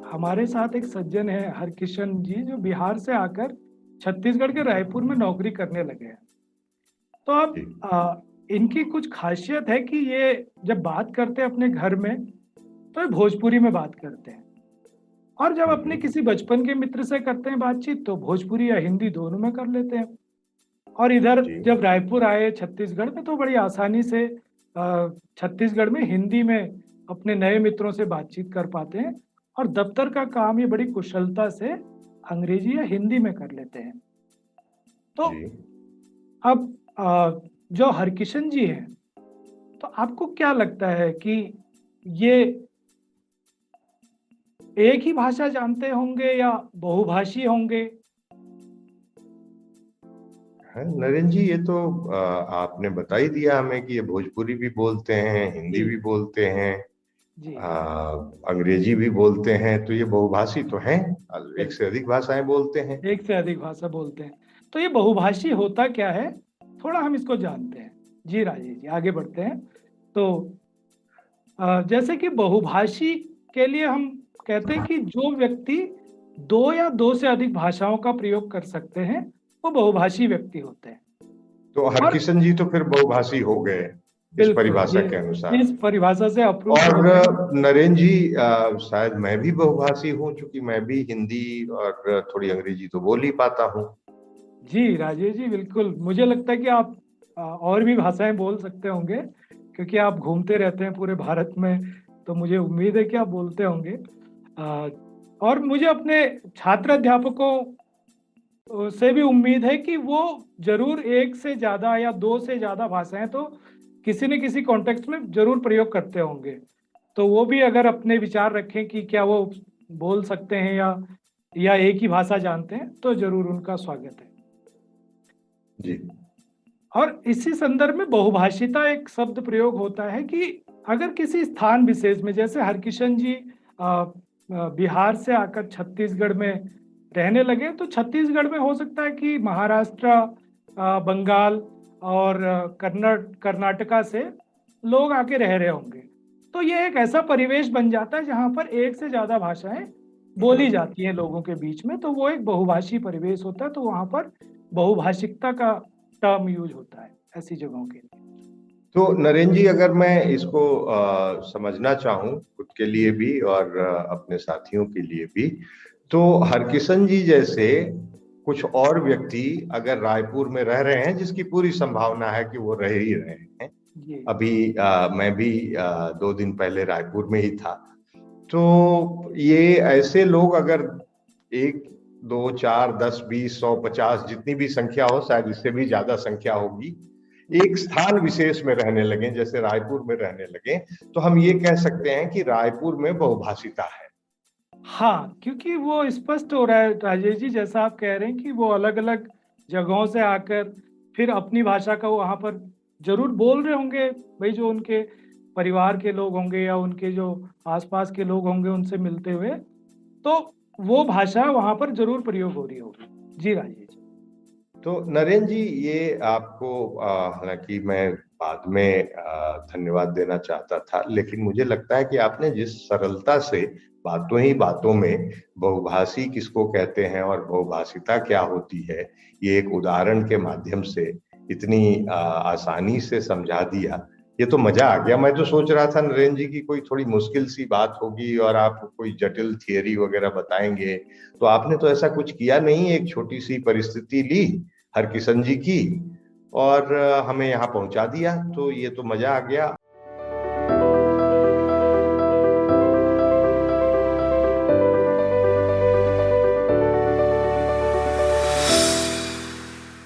हमारे साथ एक सज्जन है हरकिशन जी, जो बिहार से आकर छत्तीसगढ़ के रायपुर में नौकरी करने लगे हैं। तो जी अब इनकी कुछ खासियत है कि ये जब बात करते हैं अपने घर में तो ये भोजपुरी में बात करते हैं, और जब अपने हम्म, किसी बचपन के मित्र से करते हैं बातचीत तो भोजपुरी या हिंदी दोनों में कर लेते हैं। और इधर जी जब रायपुर आए छत्तीसगढ़ में तो बड़ी आसानी से छत्तीसगढ़ में हिंदी में अपने नए मित्रों से बातचीत कर पाते हैं, और दफ्तर का काम ये बड़ी कुशलता से अंग्रेजी या हिंदी में कर लेते हैं। तो जी। अब जो हरकिशन जी हैं, तो आपको क्या लगता है कि ये एक ही भाषा जानते होंगे या बहुभाषी होंगे? है नरेंद्र जी, ये तो आपने बता ही दिया हमें कि ये भोजपुरी भी बोलते हैं, हिंदी जी भी बोलते हैं, जी अंग्रेजी भी बोलते हैं, तो ये बहुभाषी तो हैं। एक से बिल्कुल, अधिक भाषाएं बोलते हैं। एक से अधिक भाषा बोलते हैं। तो ये बहुभाषी होता क्या है, थोड़ा हम इसको जानते हैं। जी राजेश जी, आगे बढ़ते हैं। तो जैसे कि बहुभाषी के लिए हम कहते हैं कि जो व्यक्ति दो या दो से अधिक भाषाओं का प्रयोग कर सकते हैं वो बहुभाषी व्यक्ति होते हैं। तो और हरकिशन जी तो फिर बहुभाषी हो गए इस बिल्कुल, परिभाषा ये के अनुसार। इस परिभाषा से अप्रूव हो और गए हैं। नरेंद्र जी, शायद मैं भी बहुभाषी हूँ, क्योंकि मैं भी हिंदी और थोड़ी अंग्रेजी तो बोल ही पाता हूँ। जी राजेश जी, बिल्कुल मुझे लगता है कि आप और भी भाषाएं बोल सकते होंगे, क्योंकि आप घूमते रहते हैं पूरे भारत में, तो मुझे उम्मीद है कि आप बोलते होंगे। अ, और मुझे अपने छात्र अध्यापकों से भी उम्मीद है कि वो जरूर एक से ज्यादा या दो से ज्यादा भाषाएं तो किसी न किसी कॉन्टेक्स्ट में जरूर प्रयोग करते होंगे। तो वो भी अगर अपने विचार रखें कि क्या वो बोल सकते हैं या एक ही भाषा जानते हैं, तो जरूर उनका स्वागत है। जी और इसी संदर्भ में बहुभाषिता एक शब्द प्रयोग होता है कि अगर किसी स्थान विशेष में, जैसे हरकिशन जी बिहार से आकर छत्तीसगढ़ में रहने लगे, तो छत्तीसगढ़ में हो सकता है कि महाराष्ट्र, बंगाल और कर्नाटका से लोग आके रह रहे होंगे। तो ये एक ऐसा परिवेश बन जाता है जहां पर एक से ज्यादा भाषाएं बोली जाती हैं लोगों के बीच में, तो वो एक बहुभाषी परिवेश होता है। तो वहां पर बहुभाषिकता का टर्म यूज होता है ऐसी जगहों के लिए। तो नरेंद्र जी, अगर मैं इसको समझना चाहूँ खुद के लिए जी भी और अपने साथियों के लिए भी, तो हरकिशन जी जैसे कुछ और व्यक्ति अगर रायपुर में रह रहे हैं, जिसकी पूरी संभावना है कि वो रह ही रहे हैं। जी अभी मैं भी 2 दिन पहले रायपुर में ही था। तो ये ऐसे लोग अगर 1, 2, 4, 10, 20, 100, 50 जितनी भी संख्या हो, शायद इससे भी ज्यादा संख्या होगी, एक स्थान विशेष में रहने लगे, जैसे रायपुर में रहने लगे, तो हम ये कह सकते हैं कि रायपुर में बहुभाषिता है। हाँ, क्योंकि वो स्पष्ट हो रहा है राजेश जी, जैसा आप कह रहे हैं कि वो अलग अलग जगहों से आकर फिर अपनी भाषा का वहां पर जरूर बोल रहे होंगे। भाई जो उनके परिवार के लोग होंगे या उनके जो आसपास के लोग होंगे उनसे मिलते हुए, तो वो भाषा वहां पर जरूर प्रयोग हो रही होगी। जी राजेश जी। तो नरेंद्र जी, ये आपको हालांकि मैं बाद में धन्यवाद देना चाहता था, लेकिन मुझे लगता है कि आपने जिस सरलता से बातों ही बातों में बहुभाषी किसको कहते हैं और बहुभाषिता क्या होती है, ये एक उदाहरण के माध्यम से इतनी आसानी से समझा दिया, ये तो मजा आ गया। मैं तो सोच रहा था नरेंद्र जी की कोई थोड़ी मुश्किल सी बात होगी और आप कोई जटिल थियरी वगैरह बताएंगे, तो आपने तो ऐसा कुछ किया नहीं। एक छोटी सी परिस्थिति ली हरकिशन जी की और हमें यहाँ पहुंचा दिया, तो ये तो मजा आ गया।